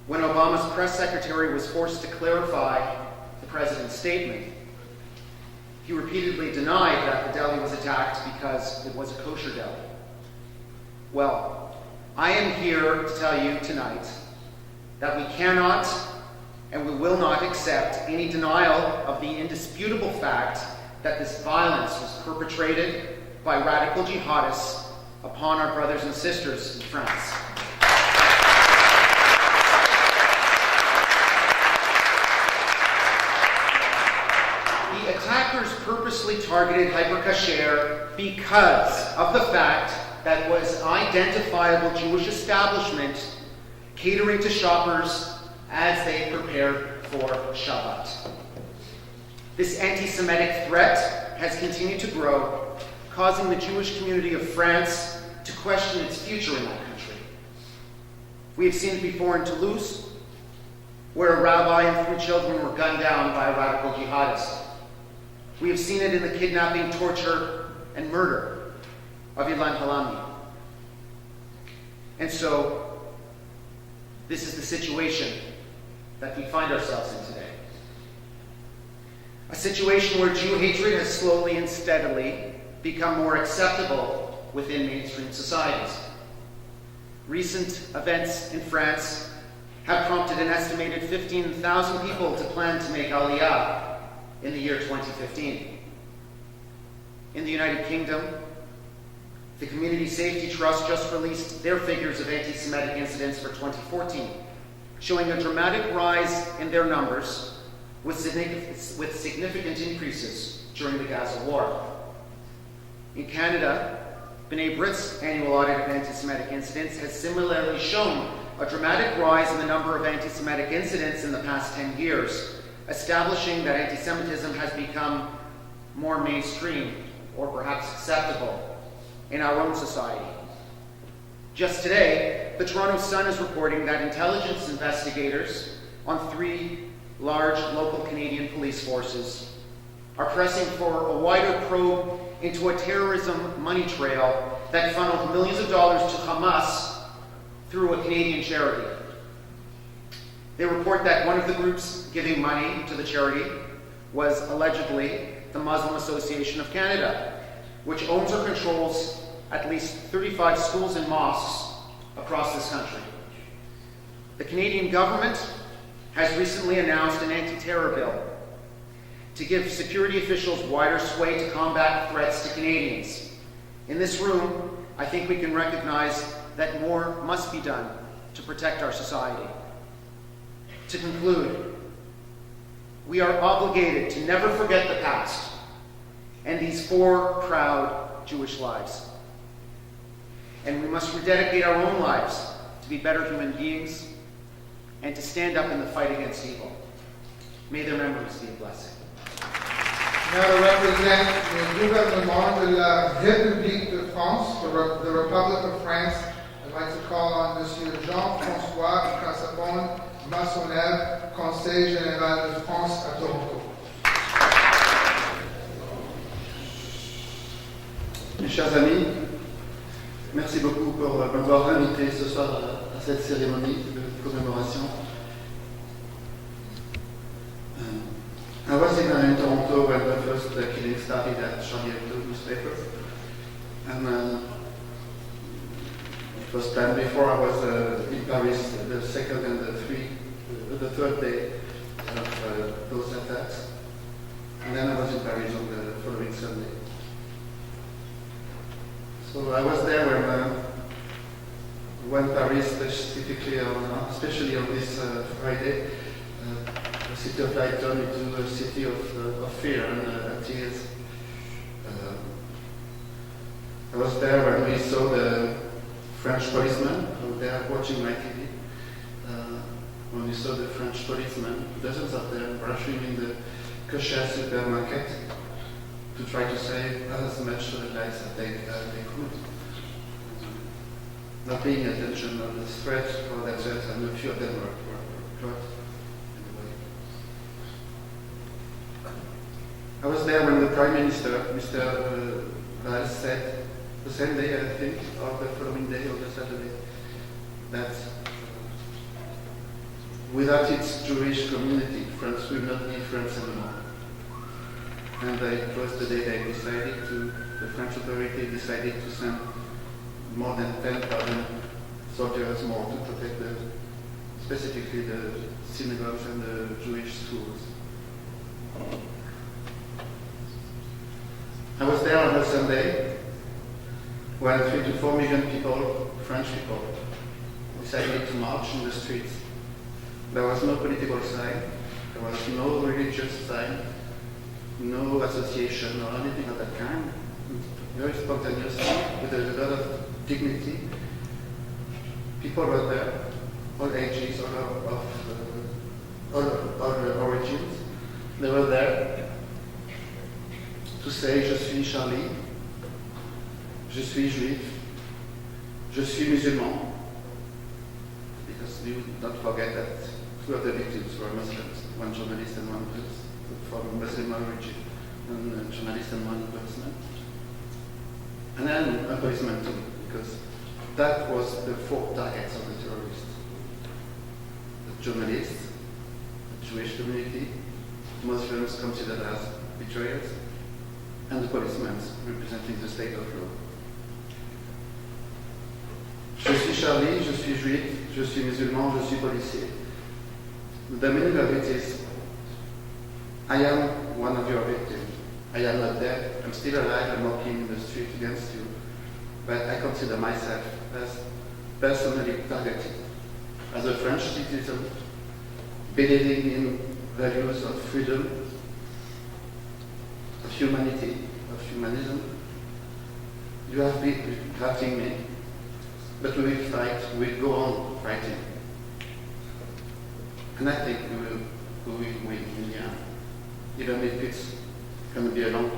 when Obama's press secretary was forced to clarify the President's statement, he repeatedly denied that the deli was attacked because it was a kosher deli. Well, I am here to tell you tonight that we cannot and we will not accept any denial of the indisputable fact that this violence was perpetrated by radical jihadists upon our brothers and sisters in France. The attackers purposely targeted Hyper Kosher because of the fact that was identifiable Jewish establishment catering to shoppers as they prepared for Shabbat. This anti-Semitic threat has continued to grow, causing the Jewish community of France to question its future in that country. We have seen it before in Toulouse, where a rabbi and 3 children were gunned down by a radical jihadist. We have seen it in the kidnapping, torture, and murder of Ilan Halami. And so, this is the situation that we find ourselves in today. A situation where Jew hatred has slowly and steadily become more acceptable within mainstream societies. Recent events in France have prompted an estimated 15,000 people to plan to make Aliyah in the year 2015. In the United Kingdom, the Community Safety Trust just released their figures of anti-Semitic incidents for 2014, showing a dramatic rise in their numbers with significant increases during the Gaza war. In Canada, B'nai B'rith's annual audit of anti-Semitic incidents has similarly shown a dramatic rise in the number of anti-Semitic incidents in the past 10 years, establishing that anti-Semitism has become more mainstream or perhaps acceptable in our own society. Just today, the Toronto Sun is reporting that intelligence investigators on 3 large local Canadian police forces are pressing for a wider probe into a terrorism money trail that funneled millions of dollars to Hamas through a Canadian charity. They report that one of the groups giving money to the charity was allegedly the Muslim Association of Canada, which owns or controls at least 35 schools and mosques across this country. The Canadian government has recently announced an anti-terror bill to give security officials wider sway to combat threats to Canadians. In this room, I think we can recognize that more must be done to protect our society. To conclude, we are obligated to never forget the past and these 4 proud Jewish lives. And we must rededicate our own lives to be better human beings and to stand up in the fight against evil. May their memories be a blessing. Now to represent the gouvernement de la République de France, the Republic of France, I'd like to call on Monsieur Jean-François Casabon Massonnev, Conseil Général de France à Toronto. Mes chers amis, merci beaucoup pour m'avoir invité ce soir à cette cérémonie de commémoration. I was in Toronto when the first killing started at Cjmt newspaper, and it was planned before. I was in Paris the second and the third day of those attacks, and then I was in Paris on the following Sunday. So I was there when Paris, specifically especially on this Friday, the city of light turned into a city of fear and tears. I was there when we saw the French policemen who were there watching my TV. When we saw the French policemen, dozens of them, rushing in the Kosher supermarket to try to save as much lives as they could. Not paying attention on the threat for themselves, and a few of them were caught. I was there when the Prime Minister, Mr. Blatt, said the same day, I think, or the following day, or the Saturday, that without its Jewish community, France will not be France anymore. And it was the day they the French authority decided to send more than 10,000 soldiers more to protect specifically the synagogues and the Jewish schools. I was there on a Sunday when 3 to 4 million people, French people, decided to march in the streets. There was no political sign, there was no religious sign, no association or anything of that kind. Very spontaneously, with a lot of dignity. People were there, all ages, all origins. They were there to say, je suis Charlie, je suis juif, je suis musulman. Because we would not forget that 2 of the victims were Muslims, one journalist and one from Muslim origin. and a journalist and one policeman. And then a policeman too, because that was the 4 targets of the terrorists. The journalists, the Jewish community, Muslims considered as betrayers, and the policemen representing the state of law. Je suis Charlie, je suis juif, je suis musulman, je suis policier. The meaning of it is, I am one of your victims. I am not dead, I'm still alive and walking in the street against you, but I consider myself as personally targeted, as a French citizen, believing in values of freedom, of humanity, of humanism. You have been drafting me, but we will fight, we will go on fighting. And I think we will win in the end, even if it's going to be a long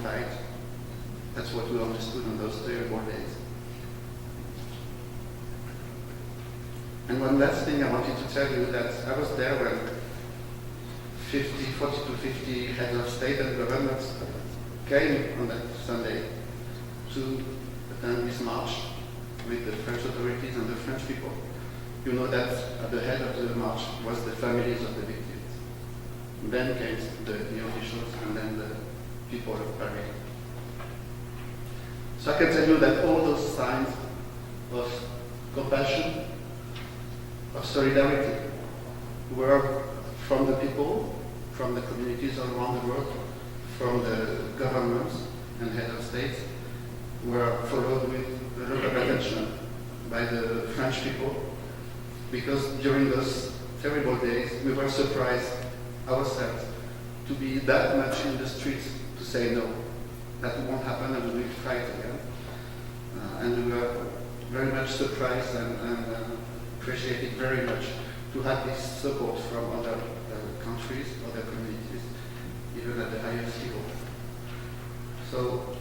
fight. That's what we understood on those terrible days. And one last thing I wanted to tell you, that I was there when 40 to 50 heads of state and governments came on that Sunday to attend this march with the French authorities and the French people. You know that at the head of the march was the families of the victims. And then came the officials and then the people of Paris. So I can tell you that all those signs of compassion, of solidarity, were from the people, from the communities all around the world, from the governments and head of states, were followed with a lot of attention by the French people, because during those terrible days we were surprised ourselves to be that much in the streets to say no, that won't happen and we will fight again. And we were very much surprised and appreciated very much to have this support from other countries, other communities, even at the highest level. So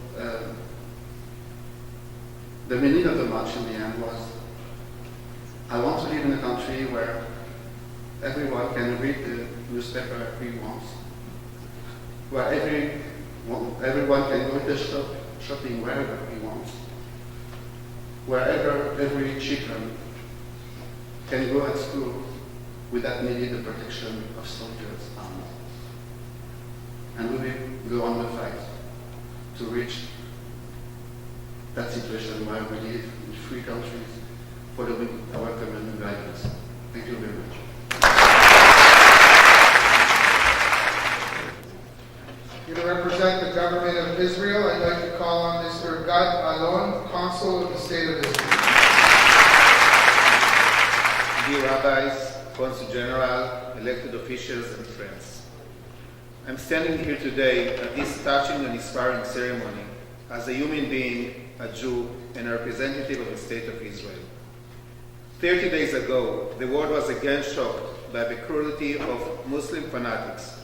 the meaning of the march in the end was, I want to live in a country where everyone can read the newspaper he wants, where everyone can go to the shopping wherever he wants, wherever every children can go at school without needing the protection of soldiers' arms. And we will go on the fight to reach that situation where we live in free countries following our common values. Thank you very much. Here to represent the government of Israel, I'd like to call on Mr. Gad Alon, Consul of the State of Israel. Dear rabbis, consul general, elected officials, and friends, I'm standing here today at this touching and inspiring ceremony as a human being, a Jew, and a representative of the State of Israel. 30 days ago, the world was again shocked by the cruelty of Muslim fanatics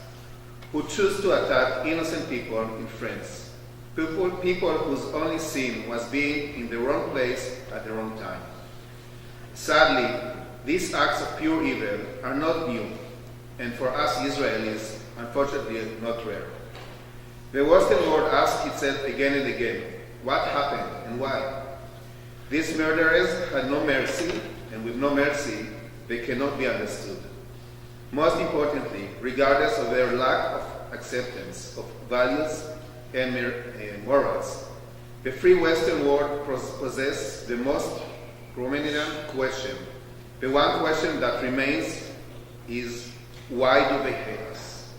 who choose to attack innocent people in France, people whose only sin was being in the wrong place at the wrong time. Sadly, these acts of pure evil are not new, and for us Israelis, unfortunately, not rare. The Western world asks itself again and again, what happened and why? These murderers had no mercy, and with no mercy, they cannot be understood. Most importantly, regardless of their lack of acceptance of values and morals, the free Western world possesses the most prominent question. The one question that remains is, why do they hate us?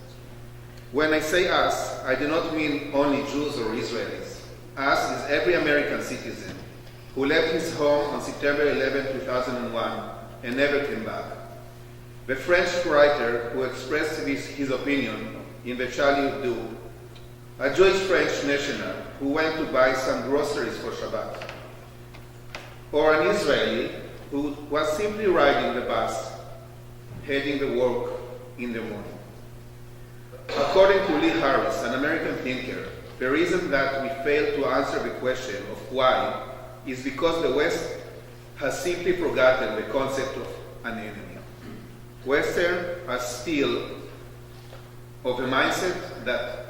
When I say us, I do not mean only Jews or Israelis. Us is every American citizen who left his home on September 11, 2001 and never came back. The French writer who expressed his opinion in the Charlie Hebdo, a Jewish French national who went to buy some groceries for Shabbat, or an Israeli who was simply riding the bus, heading to work in the morning. According to Lee Harris, an American thinker, the reason that we fail to answer the question of why is because the West has simply forgotten the concept of an enemy. Westerns are still of a mindset that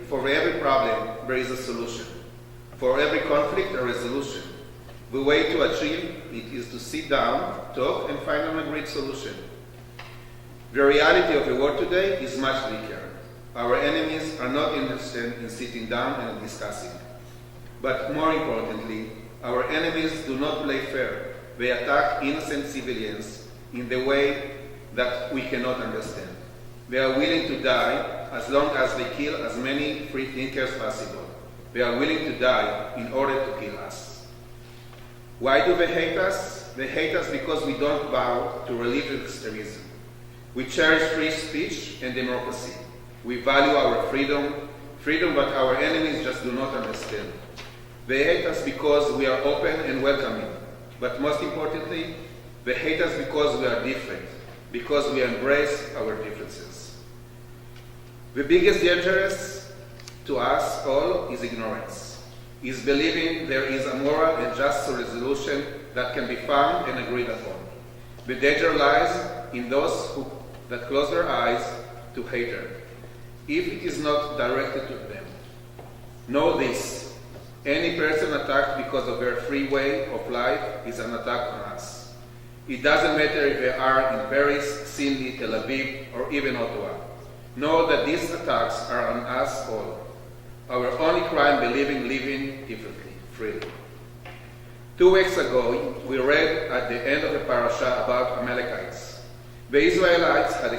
for every problem there is a solution. For every conflict, a resolution. The way to achieve it is to sit down, talk, and find an agreed solution. The reality of the world today is much weaker. Our enemies are not interested in sitting down and discussing. But more importantly, our enemies do not play fair. They attack innocent civilians in the way that we cannot understand. They are willing to die as long as they kill as many free thinkers as possible. They are willing to die in order to kill us. Why do they hate us? They hate us because we don't bow to religious extremism. We cherish free speech and democracy. We value our freedom that our enemies just do not understand. They hate us because we are open and welcoming. But most importantly, they hate us because we are different, because we embrace our differences. The biggest danger to us all is ignorance, is believing there is a moral and just resolution that can be found and agreed upon. The danger lies in those that close their eyes to hatred, if it is not directed to them. Know this: any person attacked because of their free way of life is an attack on us. It doesn't matter if they are in Paris, Sydney, Tel Aviv, or even Ottawa. Know that these attacks are on us all. Our only crime believing living differently, freely. 2 weeks ago, we read at the end of the parasha about Amalekites. The Israelites had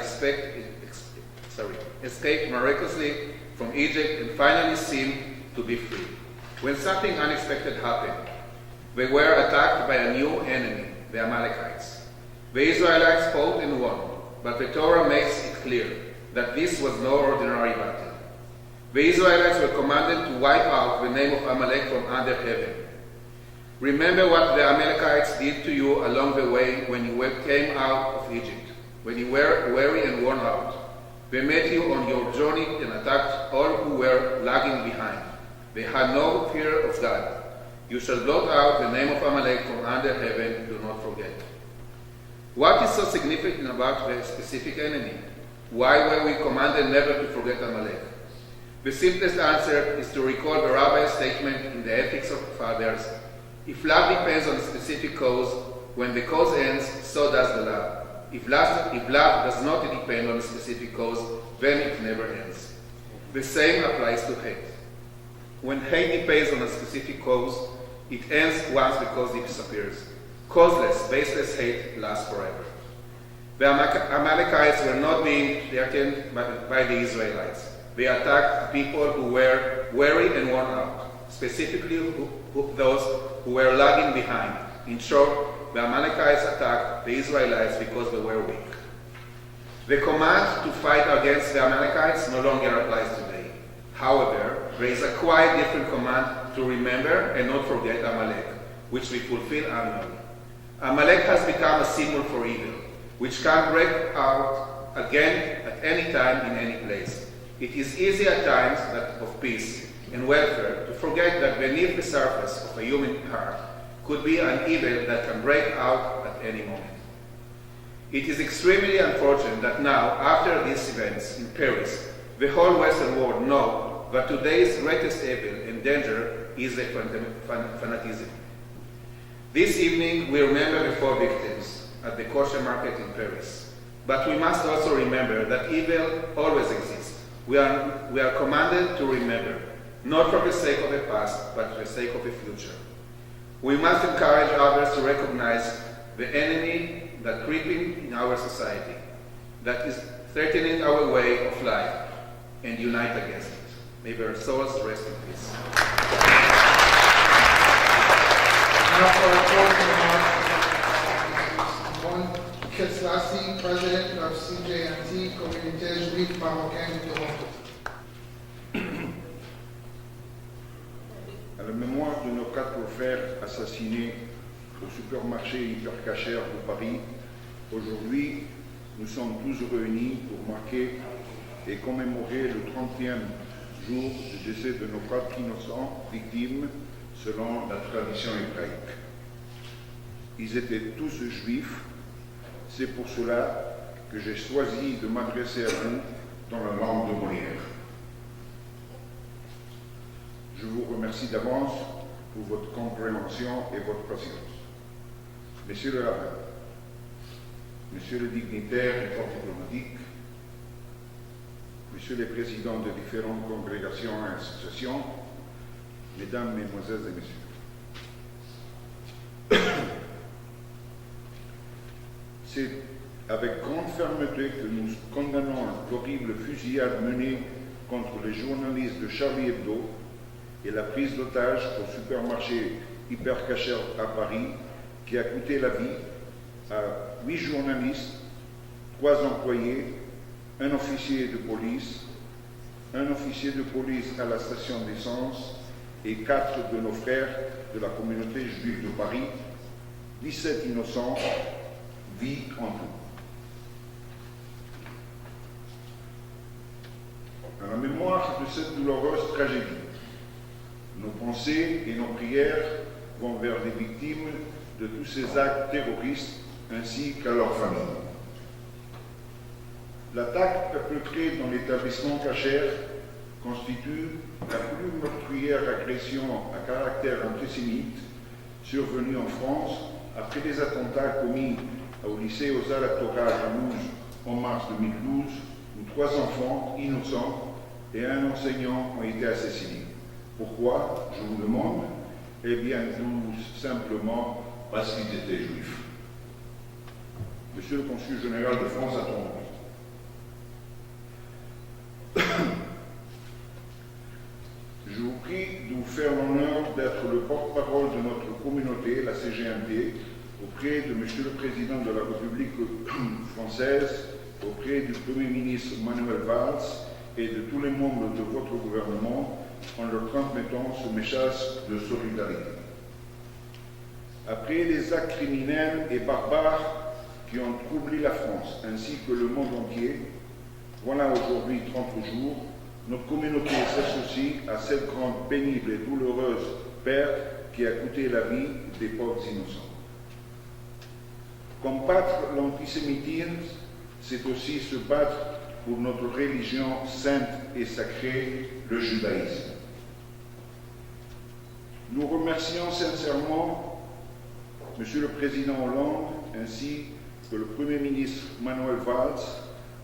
escaped miraculously from Egypt and finally seemed to be free. When something unexpected happened, they were attacked by a new enemy, the Amalekites. The Israelites fought and won, but the Torah makes it clear that this was no ordinary battle. The Israelites were commanded to wipe out the name of Amalek from under heaven. Remember what the Amalekites did to you along the way when you came out of Egypt, when you were weary and worn out. They met you on your journey and attacked all who were lagging behind. They had no fear of God. You shall blot out the name of Amalek from under heaven, do not forget. What is so significant about the specific enemy? Why were we commanded never to forget Amalek? The simplest answer is to recall the rabbi's statement in the Ethics of Fathers: if love depends on a specific cause, when the cause ends, so does the love. If love does not depend on a specific cause, then it never ends. The same applies to hate. When hate depends on a specific cause, it ends once the cause disappears. Causeless, baseless hate lasts forever. The Amalekites were not being threatened by the Israelites. They attacked people who were weary and worn out, specifically those who were lagging behind. In short, the Amalekites attacked the Israelites because they were weak. The command to fight against the Amalekites no longer applies today. However, there is a quite different command to remember and not forget Amalek, which we fulfill annually. Amalek has become a symbol for evil, which can break out again at any time in any place. It is easy at times that of peace and welfare to forget that beneath the surface of a human heart could be an evil that can break out at any moment. It is extremely unfortunate that now, after these events in Paris, the whole Western world knows that today's greatest evil and danger is a fanatism. This evening, we remember the 4 victims at the Kosher market in Paris. But we must also remember that evil always exists. We are commanded to remember, not for the sake of the past, but for the sake of the future. We must encourage others to recognize the enemy that creeping in our society, that is threatening our way of life, and unite against it. May their souls rest in peace. Now for our closing remarks, Mon Keslasi, President of Cjmt Communauté Juive Marocaine de Toronto. À la mémoire de nos 4 frères assassinés au supermarché Hyper Kosher de Paris, aujourd'hui, nous sommes tous réunis pour marquer et commémorer le 30e jour du décès de nos 4 innocents victimes selon la tradition hébraïque. Ils étaient tous juifs, c'est pour cela que j'ai choisi de m'adresser à vous dans la langue de Molière. Je vous remercie d'avance pour votre compréhension et votre patience. Monsieur le rabbin, Monsieur le dignitaire et corps diplomatique, Monsieur les présidents de différentes congrégations et associations, Mesdames, Mesdemoiselles et Messieurs, c'est avec grande fermeté que nous condamnons l'horrible fusillade menée contre les journalistes de Charlie Hebdo et la prise d'otage au supermarché Hyper Kosher à Paris qui a coûté la vie à 8 journalistes, 3 employés, un officier de police à la station d'essence et 4 de nos frères de la communauté juive de Paris, 17 innocents, vies en tout. À la mémoire de cette douloureuse tragédie, nos pensées et nos prières vont vers les victimes de tous ces actes terroristes ainsi qu'à leurs familles. L'attaque perpétrée dans l'établissement Kosher constitue la plus meurtrière agression à caractère antisémite survenue en France après les attentats commis au lycée aux Torah à Toulouse en mars 2012, où 3 enfants innocents et un enseignant ont été assassinés. Pourquoi, je vous demande? Eh bien, tout simplement parce qu'ils étaient juifs. Monsieur le Consul général de France a trompé. Je vous prie de vous faire l'honneur d'être le porte-parole de notre communauté, la CGMT, auprès de Monsieur le Président de la République française, auprès du Premier ministre Manuel Valls et de tous les membres de votre gouvernement, en leur transmettant ce message de solidarité. Après les actes criminels et barbares qui ont troublé la France ainsi que le monde entier, voilà aujourd'hui 30 jours, notre communauté s'associe à cette grande, pénible et douloureuse perte qui a coûté la vie des pauvres innocents. Combattre l'antisémitisme, c'est aussi se battre pour notre religion sainte et sacrée, le judaïsme. Nous remercions sincèrement Monsieur le Président Hollande ainsi que le Premier ministre Manuel Valls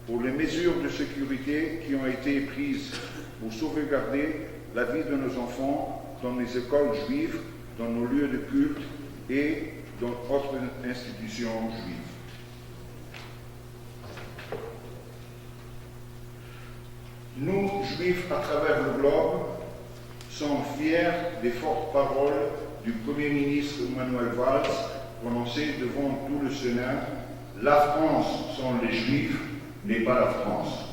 pour les mesures de sécurité qui ont été prises pour sauvegarder la vie de nos enfants dans les écoles juives, dans nos lieux de culte et dans d'autres institutions juives. Nous, Juifs à travers le globe, sommes fiers des fortes paroles du Premier ministre Manuel Valls prononcées devant tout le Sénat. La France sans les Juifs n'est pas la France.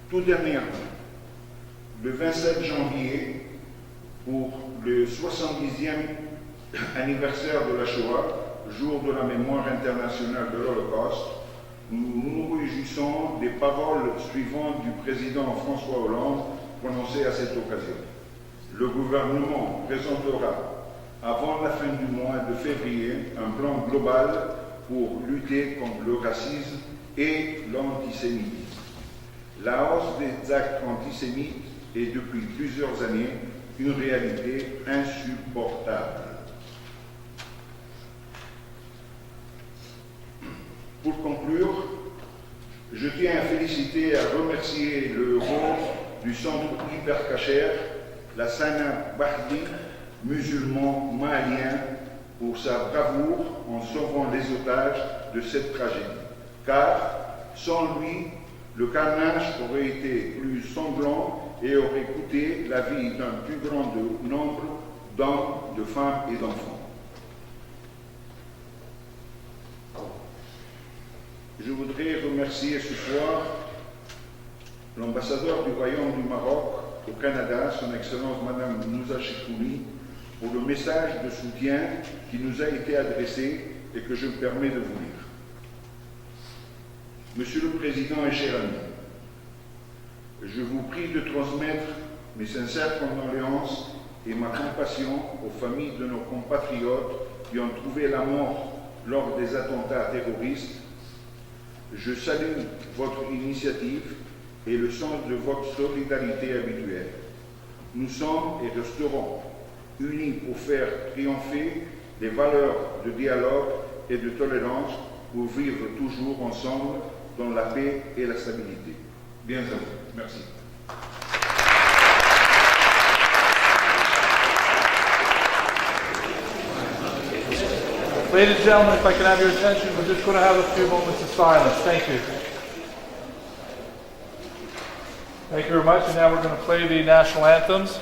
Tout dernièrement, le 27 janvier, pour le 70e anniversaire de la Shoah, jour de la mémoire internationale de l'Holocauste, nous nous réjouissons des paroles suivantes du président François Hollande prononcées à cette occasion. Le gouvernement présentera, avant la fin du mois de février, un plan global pour lutter contre le racisme et l'antisémitisme. La hausse des actes antisémites est depuis plusieurs années une réalité insupportable. Pour conclure, je tiens à féliciter et à remercier le héros du centre Hyper Kosher, la Sana Bahdi, musulman malien, pour sa bravoure en sauvant les otages de cette tragédie. Car, sans lui, le carnage aurait été plus sanglant et aurait coûté la vie d'un plus grand nombre d'hommes, de femmes et d'enfants. Je voudrais remercier ce soir l'ambassadeur du Royaume du Maroc au Canada, son Excellence Madame Nouza Chikouni, pour le message de soutien qui nous a été adressé et que je me permets de vous lire. Monsieur le Président et cher ami, je vous prie de transmettre mes sincères condoléances et ma compassion aux familles de nos compatriotes qui ont trouvé la mort lors des attentats terroristes, Je salue votre initiative et le sens de votre solidarité habituelle. Nous sommes et resterons unis pour faire triompher les valeurs de dialogue et de tolérance pour vivre toujours ensemble dans la paix et la stabilité. Bienvenue. Merci. Ladies and gentlemen, if I can have your attention, we're just going to have a few moments of silence. Thank you. Thank you very much. And now we're going to play the national anthems.